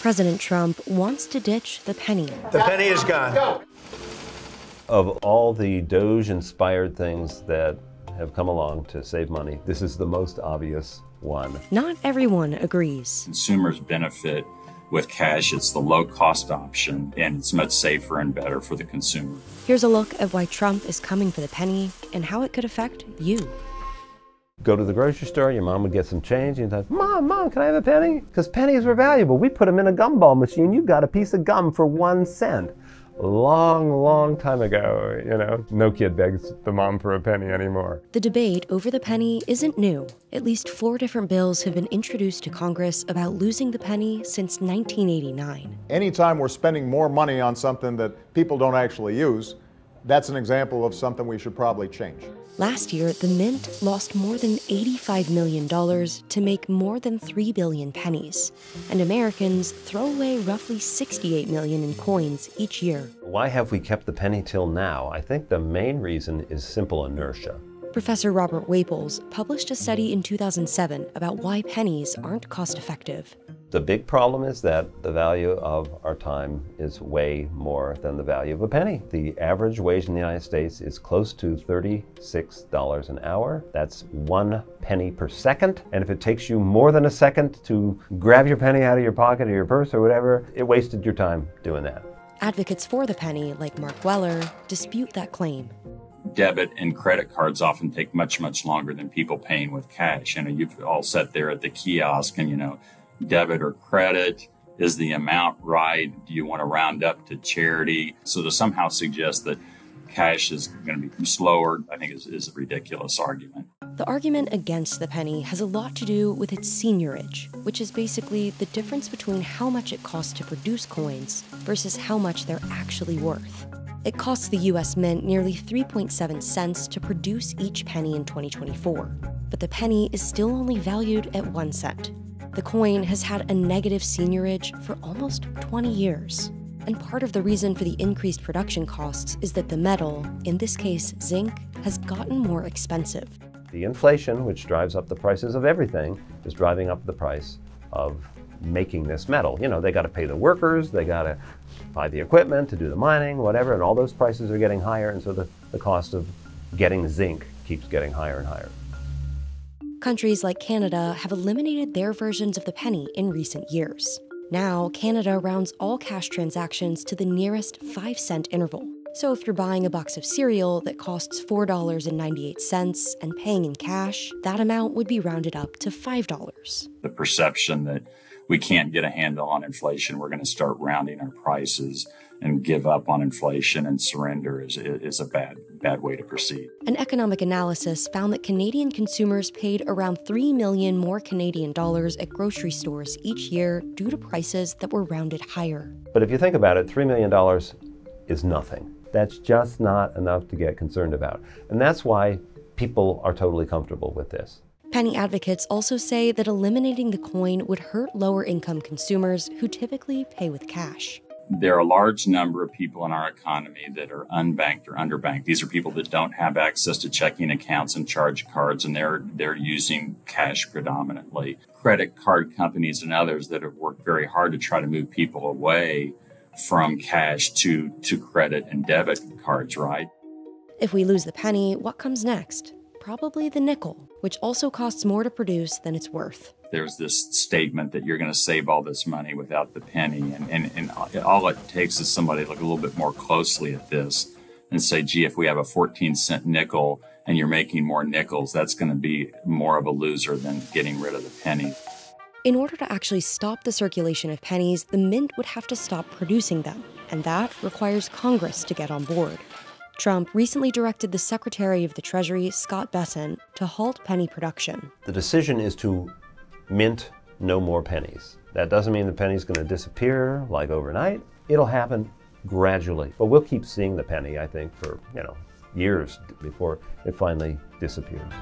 President Trump wants to ditch the penny. The penny is gone. Of all the Doge-inspired things that have come along to save money, this is the most obvious one. Not everyone agrees. Consumers benefit with cash. It's the low-cost option, and it's much safer and better for the consumer. Here's a look at why Trump is coming for the penny and how it could affect you. Go to the grocery store, your mom would get some change, and you'd say, Mom, can I have a penny? Because pennies were valuable. We put them in a gumball machine. You got a piece of gum for 1 cent. Long time ago, you know. No kid begs the mom for a penny anymore. The debate over the penny isn't new. At least 4 different bills have been introduced to Congress about losing the penny since 1989. Anytime we're spending more money on something that people don't actually use, that's an example of something we should probably change. Last year, the Mint lost more than $85 million to make more than 3 billion pennies. And Americans throw away roughly 68 million in coins each year. Why have we kept the penny till now? I think the main reason is simple inertia. Professor Robert Waples published a study in 2007 about why pennies aren't cost-effective. The big problem is that the value of our time is way more than the value of a penny. The average wage in the United States is close to $36 an hour. That's 1 penny per second. And if it takes you more than a second to grab your penny out of your pocket or your purse or whatever, it wasted your time doing that. Advocates for the penny, like Mark Weller, dispute that claim. Debit and credit cards often take much longer than people paying with cash. You know, you've all sat there at the kiosk and, you know, debit or credit, is the amount right? Do you want to round up to charity? So to somehow suggest that cash is going to be slower, I think is a ridiculous argument. The argument against the penny has a lot to do with its seigniorage, which is basically the difference between how much it costs to produce coins versus how much they're actually worth. It costs the U.S. Mint nearly 3.7 cents to produce each penny in 2024, but the penny is still only valued at 1 cent. The coin has had a negative seigniorage for almost 20 years. And part of the reason for the increased production costs is that the metal, in this case zinc, has gotten more expensive. The inflation, which drives up the prices of everything, is driving up the price of making this metal. You know, they got to pay the workers, they got to buy the equipment to do the mining, whatever, and all those prices are getting higher, and so the cost of getting zinc keeps getting higher and higher. Countries like Canada have eliminated their versions of the penny in recent years. Now, Canada rounds all cash transactions to the nearest 5-cent interval. So if you're buying a box of cereal that costs $4.98 and paying in cash, that amount would be rounded up to $5. The perception that we can't get a handle on inflation, we're going to start rounding our prices and give up on inflation and surrender is a bad way to proceed. An economic analysis found that Canadian consumers paid around $3 million more Canadian dollars at grocery stores each year due to prices that were rounded higher. But if you think about it, $3 million is nothing. That's just not enough to get concerned about. And that's why people are totally comfortable with this. Penny advocates also say that eliminating the coin would hurt lower-income consumers who typically pay with cash. There are a large number of people in our economy that are unbanked or underbanked. These are people that don't have access to checking accounts and charge cards, and they're using cash predominantly. Credit card companies and others that have worked very hard to try to move people away from cash to credit and debit cards, right? If we lose the penny, what comes next? Probably the nickel, which also costs more to produce than it's worth. There's this statement that you're going to save all this money without the penny. And all it takes is somebody to look a little bit more closely at this and say, gee, if we have a 14-cent nickel and you're making more nickels, that's going to be more of a loser than getting rid of the penny. In order to actually stop the circulation of pennies, the Mint would have to stop producing them, and that requires Congress to get on board. Trump recently directed the Secretary of the Treasury, Scott Bessent, to halt penny production. The decision is to mint no more pennies. That doesn't mean the penny's going to disappear like overnight. It'll happen gradually. But we'll keep seeing the penny, I think, for, years before it finally disappears.